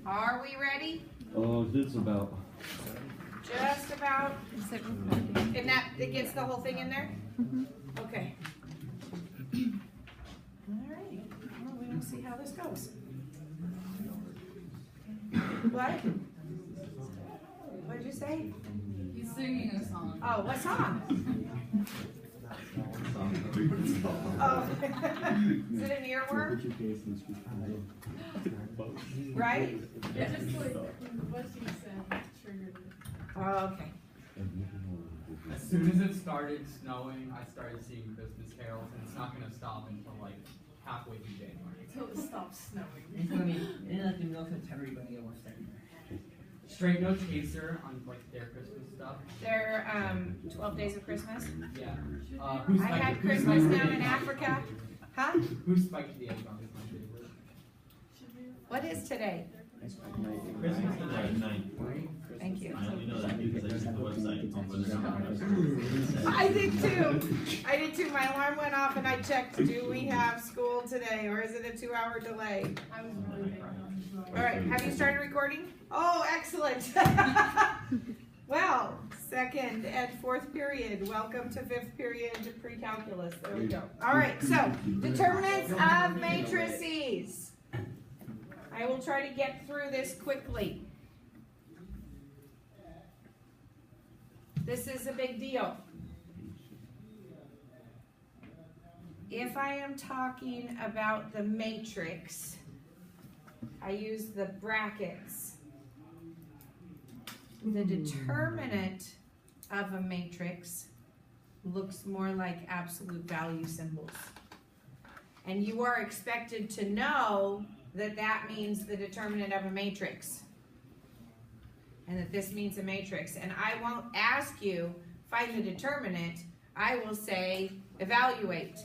Are we ready? Oh, just about. Just about. And that, it gets the whole thing in there? Okay. Alright, well, we will see how this goes. What? What did you say? He's singing a song. Oh, what song? Oh. Is it an earworm? Right? It's just like what he said triggered it. Oh, okay. As soon as it started snowing, I started seeing Christmas carols, and it's not going to stop until like halfway through January. Until it stops snowing. It's gonna be in like the middle of September. You're gonna get one second. Straight No Chaser on like their Christmas stuff. They're 12 Days of Christmas. Yeah. I had Christmas down in Africa. Huh? Who Spiked the Egg on is my favorite. What is today? Christmas tonight. Thank you. I only know that because I used the website on whether I did too. I did too. My alarm went off and I checked, do we have school today or is it a 2-hour delay? I was really big on All right, have you started recording? Oh, excellent. Well, second and fourth period. Welcome to fifth period pre-calculus. There we go. All right, so determinants of matrices. I will try to get through this quickly. This is a big deal. If I am talking about the matrix, I use the brackets. The determinant of a matrix looks more like absolute value symbols. And you are expected to know that that means the determinant of a matrix. And that this means a matrix. And I won't ask you, find the determinant. I will say, evaluate.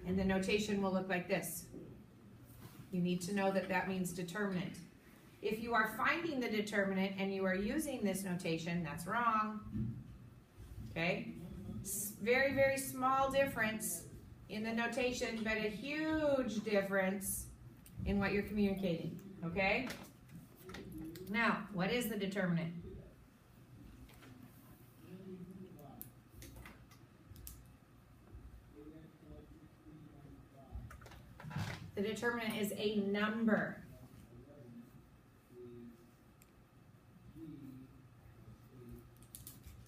And the notation will look like this. You need to know that that means determinant. If you are finding the determinant and you are using this notation, that's wrong. Okay? Very, very small difference in the notation, but a huge difference in what you're communicating. Okay? Now, what is the determinant? The determinant is a number.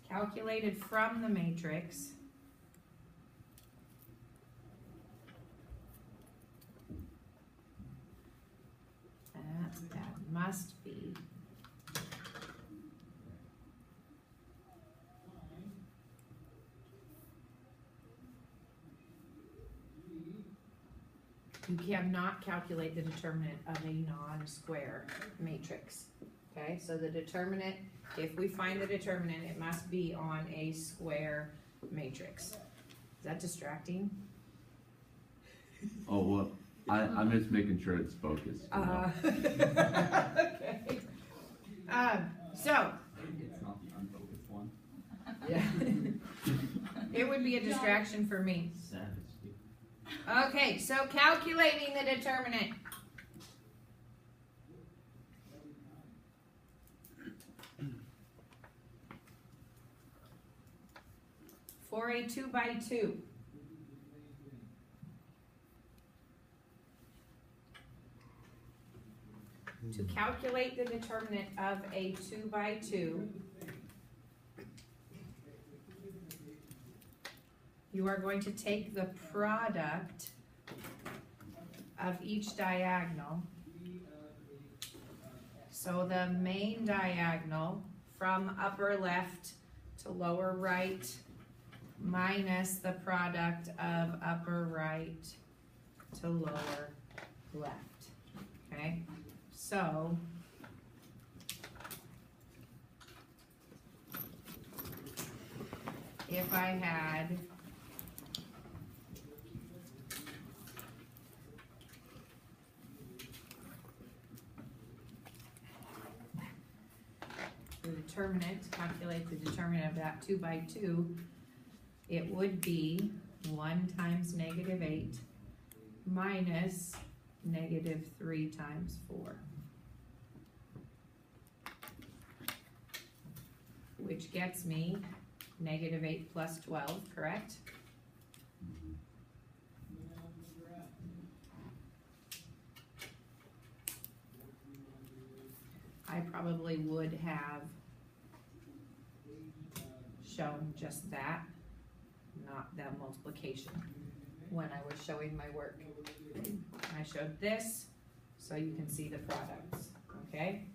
Calculated from the matrix. That must be you cannot calculate the determinant of a non-square matrix. Okay, so the determinant, if we find the determinant, it must be on a square matrix. Is that distracting? Oh, well, I'm just making sure it's focused. Okay. So, It's not the unfocused one. yeah. It would be a distraction for me. Okay, so calculating the determinant. For a 2x2. To calculate the determinant of a 2x2, you are going to take the product of each diagonal. So the main diagonal from upper left to lower right minus the product of upper right to lower left. Okay? So if I had the determinant, calculate the determinant of that 2x2, it would be 1 times -8 minus -3 times 4. which gets me -8 plus 12, correct? I probably would have shown just that, not that multiplication, when I was showing my work. I showed this, so you can see the products, okay?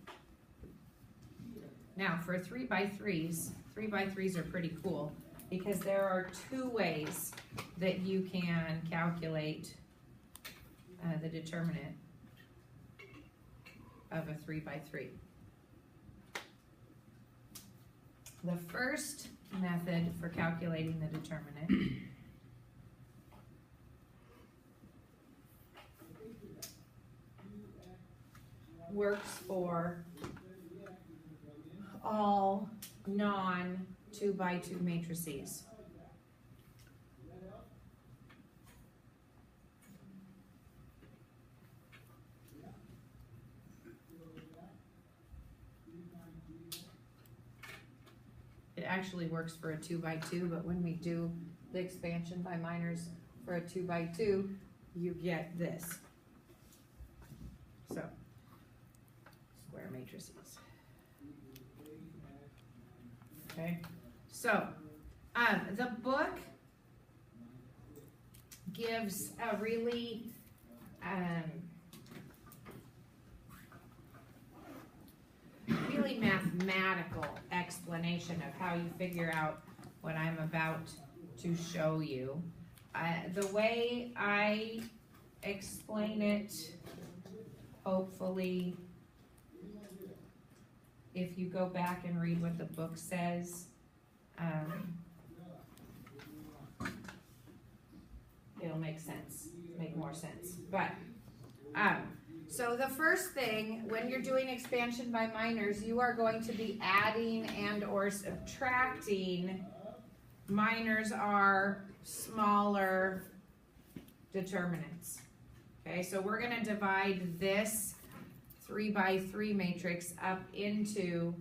Now, for 3x3s, 3x3s are pretty cool, because there are two ways that you can calculate the determinant of a 3x3. The first method for calculating the determinant works for all non-2x2 matrices. It actually works for a 2x2, but when we do the expansion by minors for a 2x2, you get this. So, square matrices. Okay, so the book gives a really mathematical explanation of how you figure out what I'm about to show you. The way I explain it, hopefully, if you go back and read what the book says, it'll make sense, make more sense. But, so the first thing, when you're doing expansion by minors, you are going to be adding and or subtracting. Minors are smaller determinants. Okay, so we're gonna divide this 3x3 matrix up into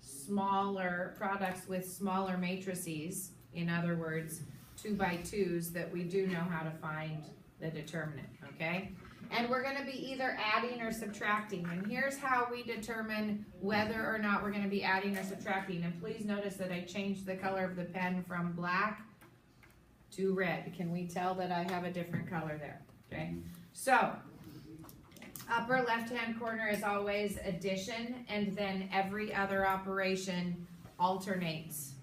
smaller products with smaller matrices. In other words, 2x2s that we do know how to find the determinant, okay? And we're gonna be either adding or subtracting. And here's how we determine whether or not we're gonna be adding or subtracting. And please notice that I changed the color of the pen from black to red. Can we tell that I have a different color there? Okay, so upper left-hand corner is always addition, and then every other operation alternates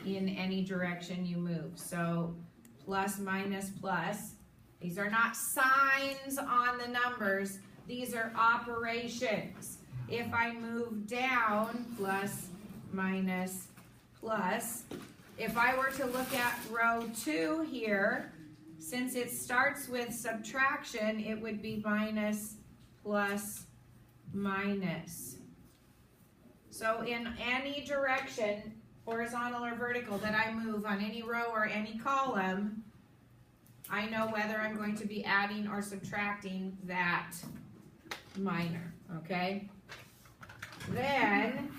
in any direction you move. So plus, minus, plus. These are not signs on the numbers. These are operations. If I move down, plus, minus, plus. If I were to look at row 2 here, since it starts with subtraction, it would be minus, plus, minus. So in any direction, horizontal or vertical, that I move on any row or any column, I know whether I'm going to be adding or subtracting that minor, okay? Then,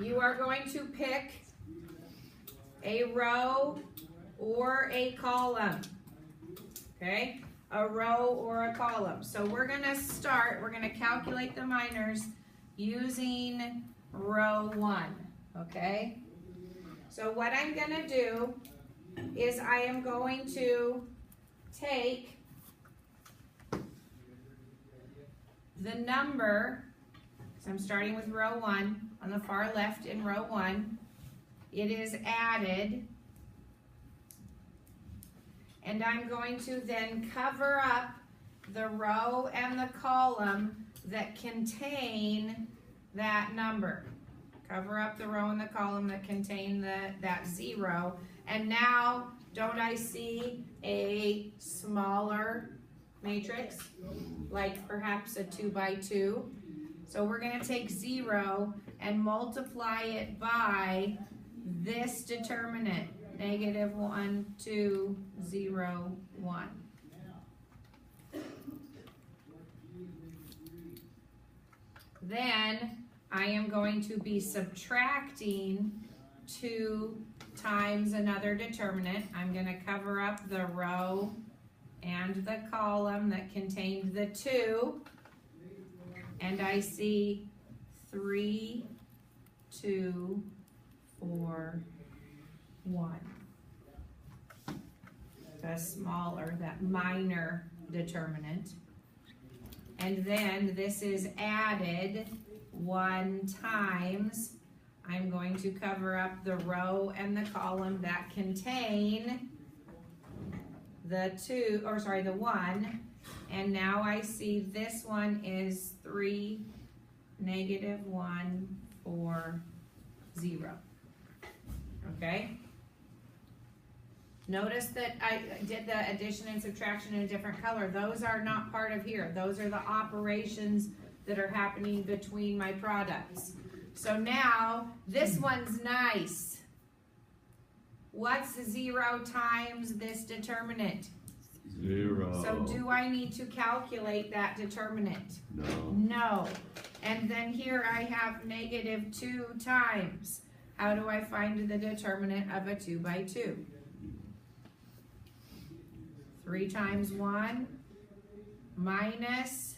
you are going to pick a row or a column. Okay, a row or a column. So we're gonna calculate the minors using row 1, okay? So what I'm gonna do is I am going to take the number, so I'm starting with row 1, on the far left in row 1, it is added, and I'm going to then cover up the row and the column that contain that number. Cover up the row and the column that contain that 0. And now, don't I see a smaller matrix? Like perhaps a 2x2. So we're gonna take 0 and multiply it by this determinant, negative 1, 2, 0, 1. Then I am going to be subtracting 2 times another determinant. I'm going to cover up the row and the column that contained the 2. And I see 3, 2, 4, 1. The smaller, that minor determinant. And then this is added 1 times. I'm going to cover up the row and the column that contain the 1. And now I see this one is 3, negative 1, 4, 0. Okay? Notice that I did the addition and subtraction in a different color. Those are not part of here. Those are the operations that are happening between my products. So now, this one's nice. What's 0 times this determinant? 0. So do I need to calculate that determinant? No. No. And then here I have negative 2 times. How do I find the determinant of a 2 by 2? 3 times 1 minus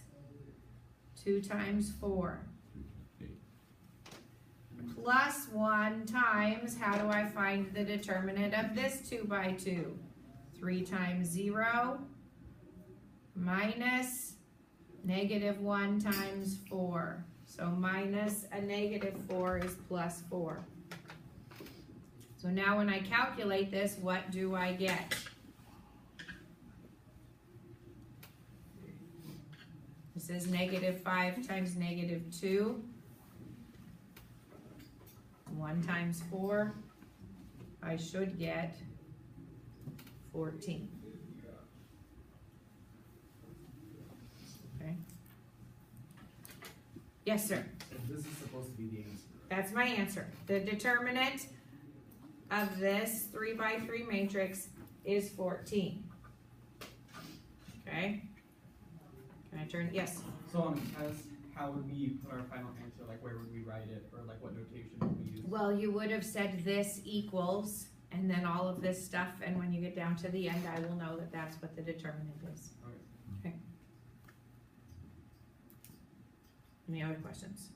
2 times 4. Plus 1 times, how do I find the determinant of this 2 by 2? 3 times 0 minus negative 1 times 4. So minus a negative 4 is plus 4. So now when I calculate this, what do I get? This is negative 5 times negative 2. 1 times 4. I should get 14. Okay. Yes, sir. This is supposed to be the answer. That's my answer. The determinant of this 3 by 3 matrix is 14. Okay. Can I turn? Yes. So on a test, how would we put our final answer? Like, where would we write it, or like what notation would we use? Well, you would have said this equals, and then all of this stuff, and when you get down to the end, I will know that that's what the determinant is. Okay. Any other questions?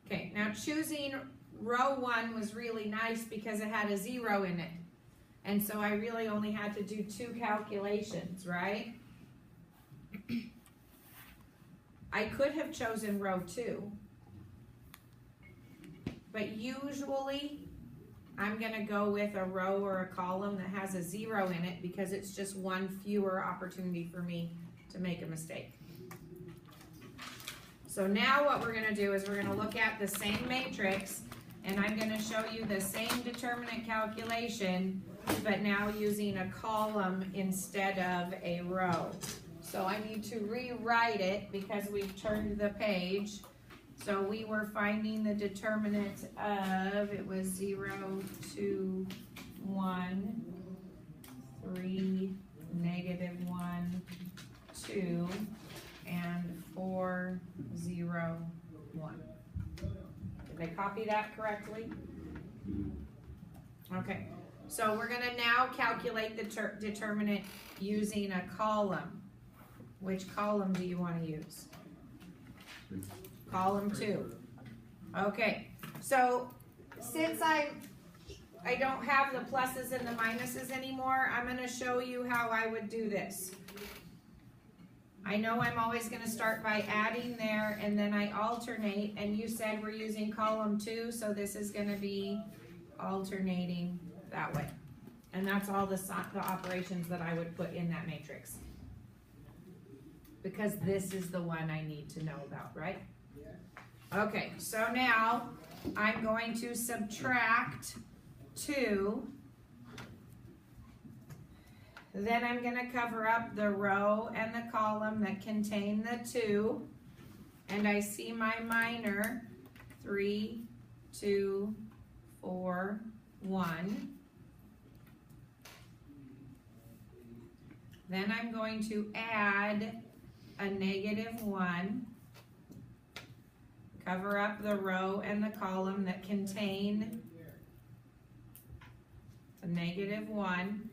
Okay, now choosing row 1 was really nice because it had a 0 in it. And so I really only had to do 2 calculations, right? I could have chosen row 2. But usually, I'm going to go with a row or a column that has a 0 in it because it's just one fewer opportunity for me to make a mistake. So now what we're going to do is we're going to look at the same matrix, and I'm going to show you the same determinant calculation, but now using a column instead of a row. So I need to rewrite it because we've turned the page. So we were finding the determinant of, it was 0, 2, 1, 3, negative 1, 2, and 4, 0, 1. Did I copy that correctly? Okay, so we're gonna now calculate the determinant using a column. Which column do you want to use? Column 2. Okay, so since I don't have the pluses and the minuses anymore, I'm going to show you how I would do this. I know I'm always going to start by adding there, and then I alternate, and you said we're using column 2, so this is going to be alternating that way. And that's all the operations that I would put in that matrix. Because this is the one I need to know about, right? Okay, so now I'm going to subtract 2. Then I'm going to cover up the row and the column that contain the 2. and I see my minor 3, 2, 4, 1. Then I'm going to add a -1, cover up the row and the column that contain a -1,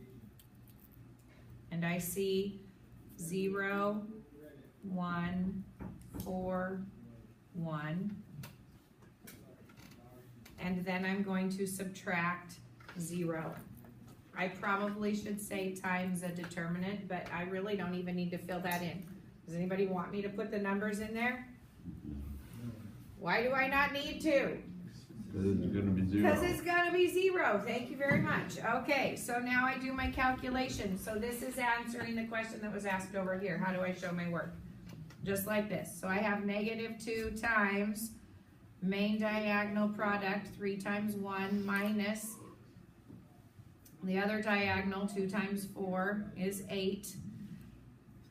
and I see 0, 1, 4, 1, and then I'm going to subtract 0. I probably should say times a determinant, but I really don't even need to fill that in. Does anybody want me to put the numbers in there? Why do I not need to? Because it's gonna be 0. Because it's gonna be 0. Thank you very much. Okay, so now I do my calculation. So this is answering the question that was asked over here. How do I show my work? Just like this. So I have -2 times main diagonal product, 3 times 1 minus the other diagonal, 2 times 4 is 8,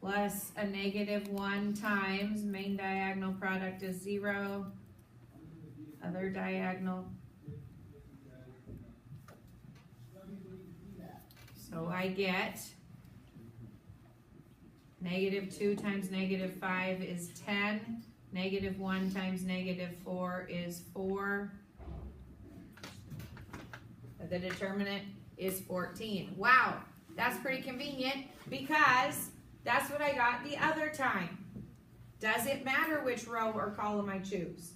plus a -1 times main diagonal product is 0, other diagonal. So I get -2 times -5 is 10, -1 times -4 is 4. The determinant is 14. Wow, that's pretty convenient because that's what I got the other time. Does it matter which row or column I choose?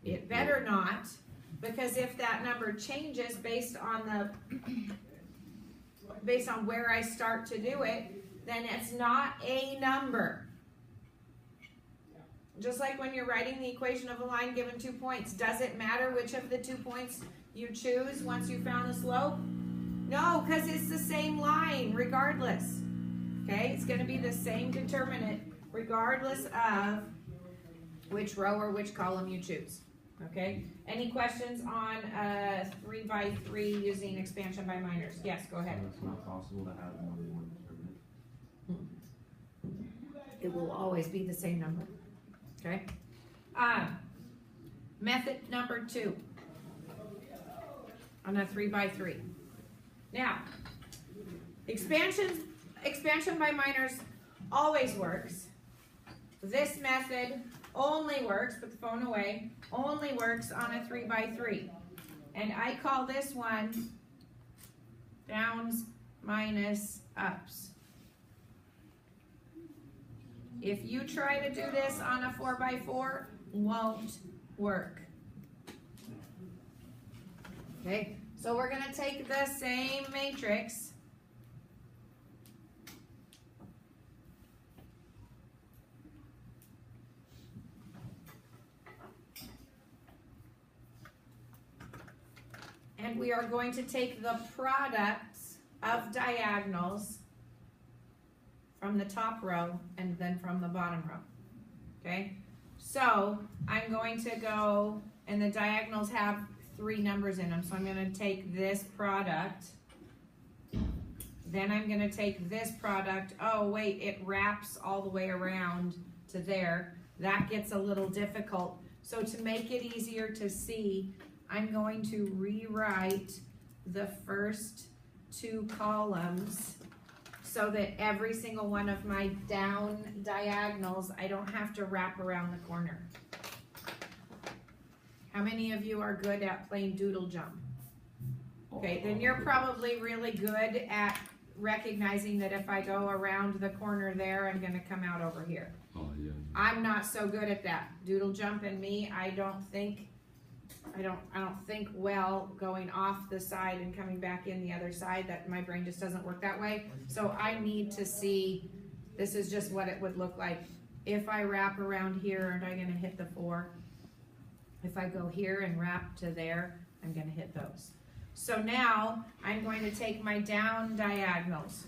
It better not, because if that number changes based on where I start to do it, then it's not a number. Just like when you're writing the equation of a line given 2 points, does it matter which of the 2 points you choose once you found the slope? No, because it's the same line regardless. Okay, it's going to be the same determinant regardless of which row or which column you choose. Okay, any questions on 3 by 3 using expansion by minors? Yes, go ahead. It's not possible to have more than one determinant. It will always be the same number. Okay. Method number 2 on a 3 by 3. Now, expansion by minors always works. This method only works, put the phone away, only works on a 3 by 3. And I call this one downs minus ups. If you try to do this on a 4 by 4, won't work. Okay, so we're going to take the same matrix and we are going to take the products of diagonals from the top row and then from the bottom row. Okay, so I'm going to go, and the diagonals have 3 numbers in them, so I'm going to take this product, then I'm going to take this product. Oh wait, it wraps all the way around to there. That gets a little difficult. So to make it easier to see, I'm going to rewrite the first 2 columns so that every single one of my down diagonals, I don't have to wrap around the corner. How many of you are good at playing doodle jump? Okay, then you're probably really good at recognizing that if I go around the corner there, I'm gonna come out over here. Oh, yeah. I'm not so good at that. Doodle jump and me, I don't think well going off the side and coming back in the other side. That my brain just doesn't work that way. So I need to see, this is just what it would look like. If I wrap around here, aren't I gonna hit the 4? If I go here and wrap to there, I'm gonna hit those. So now I'm going to take my down diagonals.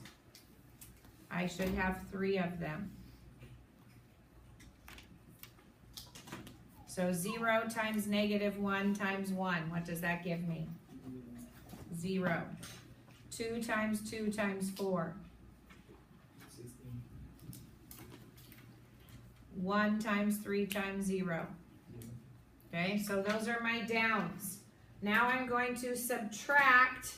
I should have 3 of them. So 0 times -1 times 1, what does that give me? 0. 2 times 2 times 4. 1 times 3 times 0. Okay, so those are my downs. Now I'm going to subtract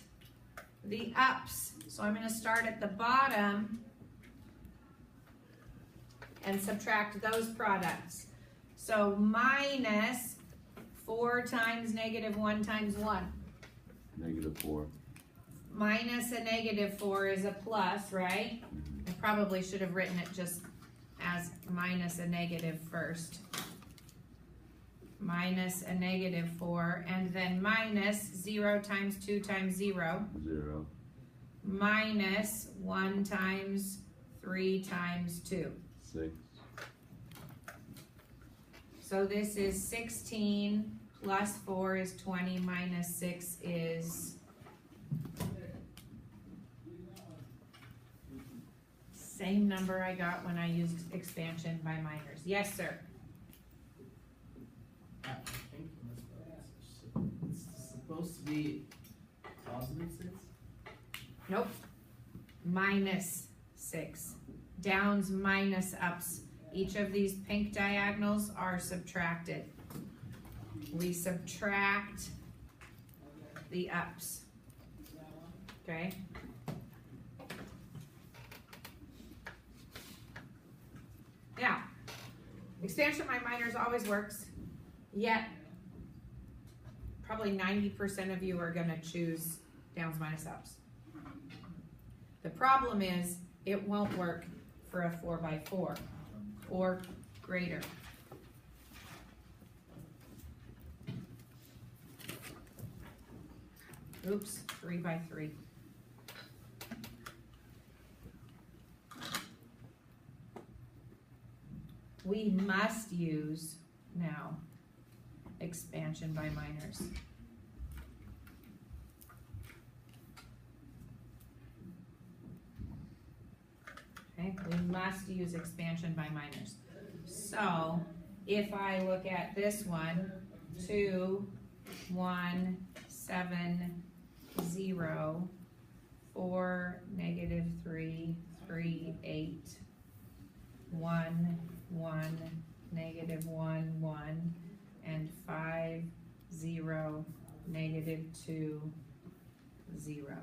the ups. So I'm going to start at the bottom and subtract those products. So minus 4 times negative 1 times 1. -4. Minus a -4 is a plus, right? I probably should have written it just as minus a negative first. Minus a -4, and then minus 0 times 2 times 0. 0. Minus 1 times 3 times 2. 6. So this is 16 plus 4 is 20 minus 6 is same number I got when I used expansion by minors. Yes, sir. I think it's supposed to be positive 6? Nope. Minus 6. Downs minus ups. Each of these pink diagonals are subtracted. We subtract the ups. Okay? Now, expansion by minors always works, yet probably 90% of you are going to choose downs minus ups. The problem is it won't work for a 4x4 or greater. Oops, 3x3. We must use now expansion by minors. Okay, we must use expansion by minors. So if I look at this one, 2, 1, 7, 0, 4, -3, 3, 8, 1, 1, -1, 1, and 5, 0, -2, 0.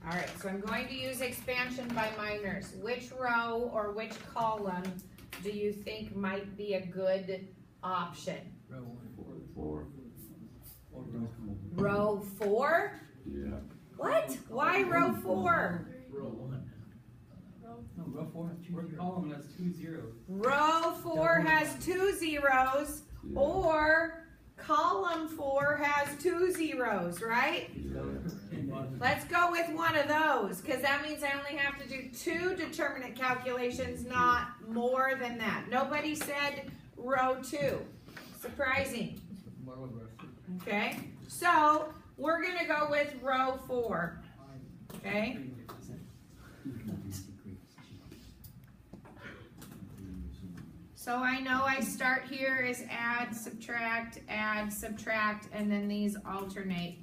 All right, so I'm going to use expansion by minors. Which row or which column do you think might be a good option? Row 4. 4. Row 4? Yeah. What? Why row 4? Row 1. No, row 4 has 2 We're zeros. calling that's 2 zeros. Row 4 has 2 zeros, Yeah. or column 4 has 2 zeros, right? Yeah. Let's go with one of those, because that means I only have to do 2 determinant calculations, not more than that. Nobody said row 2. Surprising. More with row 3. Okay, so we're going to go with row 4. Okay, so I know I start here as add, subtract, and then these alternate.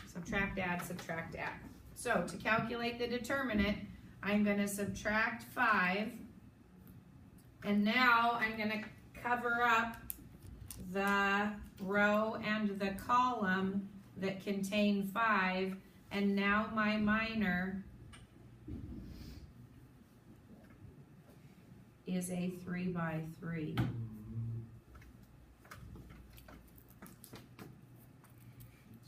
Subtract, add, subtract, add. So to calculate the determinant, I'm going to subtract 5, and now I'm going to cover up the row and the column that contain 5, and now my minor is a 3x3.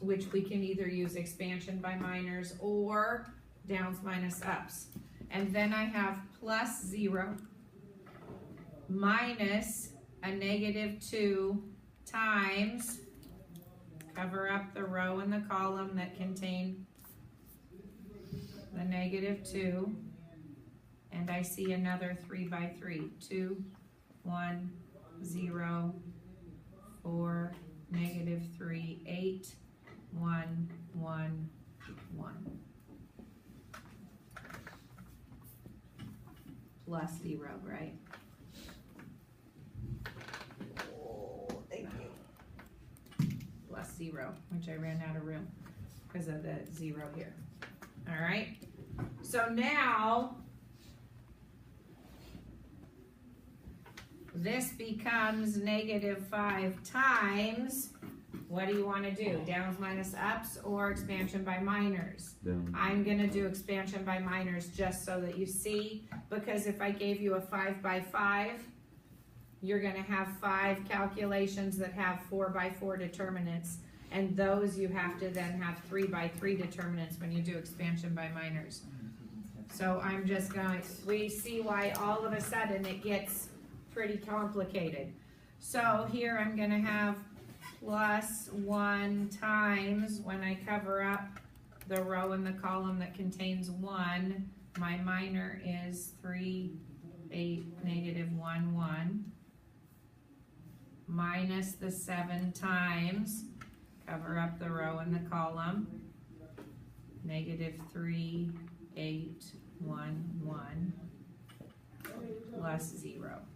Which we can either use expansion by minors or downs minus ups. And then I have plus 0 minus a -2 times, cover up the row and the column that contain the -2, and I see another 3x3. 2, 1, 0, 4, -3, 8, 1, 1, 1. Plus 0, right? Oh, thank you. Plus 0, which I ran out of room because of the 0 here. All right, so now this becomes -5 times, what do you want to do? Downs minus ups or expansion by minors? Down. I'm going to do expansion by minors just so that you see, because if I gave you a 5 by 5, you're going to have 5 calculations that have 4 by 4 determinants, and those you have to then have 3 by 3 determinants when you do expansion by minors. So I'm just going, we see why all of a sudden it gets pretty complicated. So here I'm going to have +1 times, when I cover up the row in the column that contains 1, my minor is 3, 8, -1, 1, minus the 7 times, cover up the row in the column, -3, 8, 1, 1, plus 0.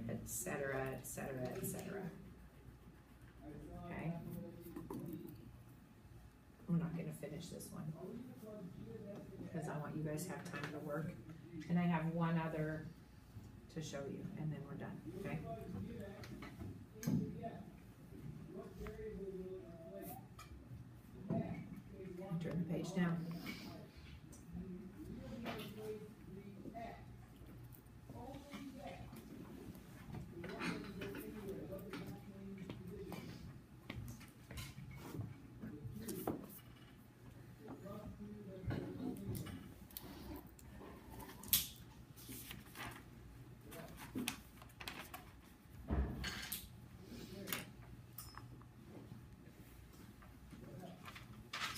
Etc., etc., etc. Okay. I'm not gonna finish this one because I want you guys to have time to work, and I have one other to show you, and then we're done. Okay. Turn the page down.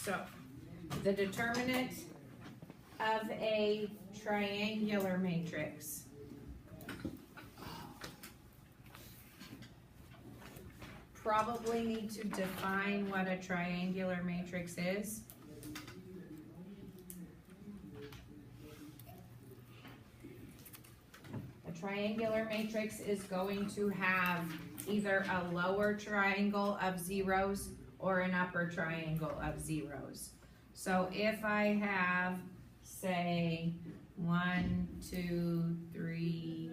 So, the determinant of a triangular matrix. Probably need to define what a triangular matrix is. A triangular matrix is going to have either a lower triangle of zeros or an upper triangle of zeros. So if I have, say, 1, 2, 3,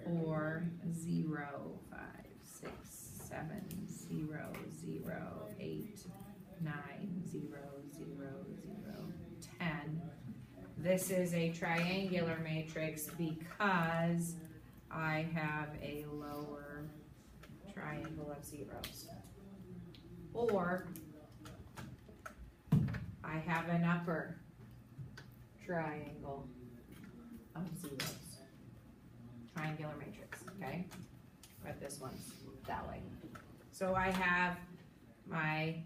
4, 0, 5, 6, 7, 0, 0, 8, 9, 0, 0, 0, 10. This is a triangular matrix because I have a lower triangle of zeros. Or I have an upper triangle of zeros. Triangular matrix, okay? But this one's that way. So I have my,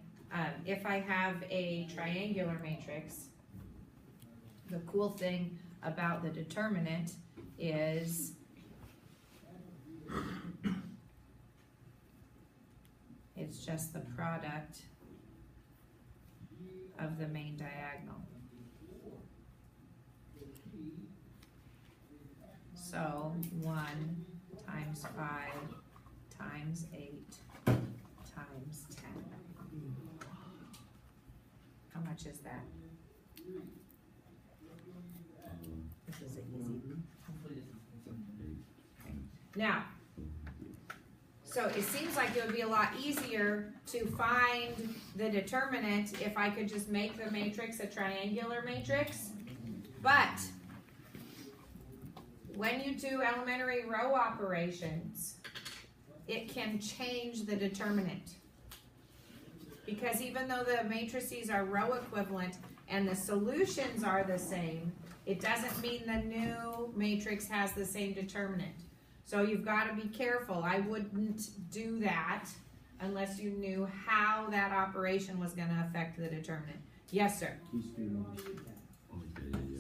if I have a triangular matrix, the cool thing about the determinant is it's just the product of the main diagonal. So 1 times 5 times 8 times 10. How much is that? This is easy. Now, so it seems like it would be a lot easier to find the determinant if I could just make the matrix a triangular matrix. But when you do elementary row operations, it can change the determinant. Because even though the matrices are row equivalent and the solutions are the same, it doesn't mean the new matrix has the same determinant. So you've got to be careful. I wouldn't do that unless you knew how that operation was going to affect the determinant. Yes, sir.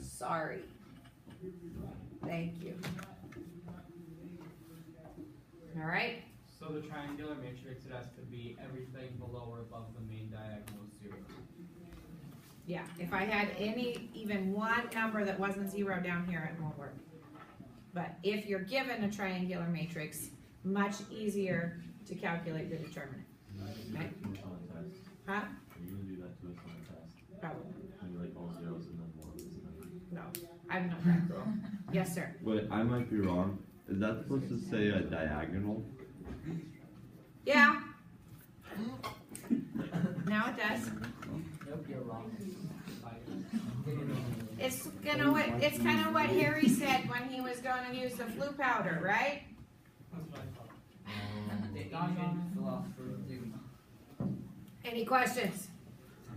Sorry. Thank you. All right. So the triangular matrix, it has to be everything below or above the main diagonal is 0. Yeah, if I had even one number that wasn't 0 down here, it won't work. But if you're given a triangular matrix, much easier to calculate the determinant. Okay? Huh? Are you going to do that to us on the test? Probably. And like all zeros and then ones. No, I'm not that girl. Yes, sir. Wait, I might be wrong. Is that supposed to say a diagonal? Yeah. Now it does. Nope, you're wrong. It's it's kind of what Harry said when he was going to use the flu powder, right? The ancient philosophers do. Any questions?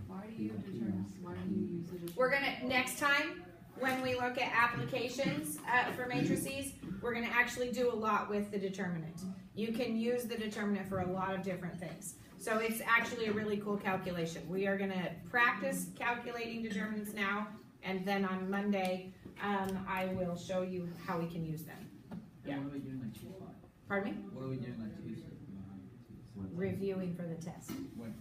Why do you determine, why do you use it? We're gonna, next time, when we look at applications for matrices, we're gonna actually do a lot with the determinant. You can use the determinant for a lot of different things. So it's actually a really cool calculation. We are gonna practice calculating determinants now, and then on Monday, I will show you how we can use them. Yeah. What are we doing like Tuesday? Pardon me? What are we doing like Tuesday? Reviewing for the test. When?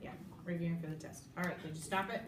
Yeah, reviewing for the test. All right, did you stop it?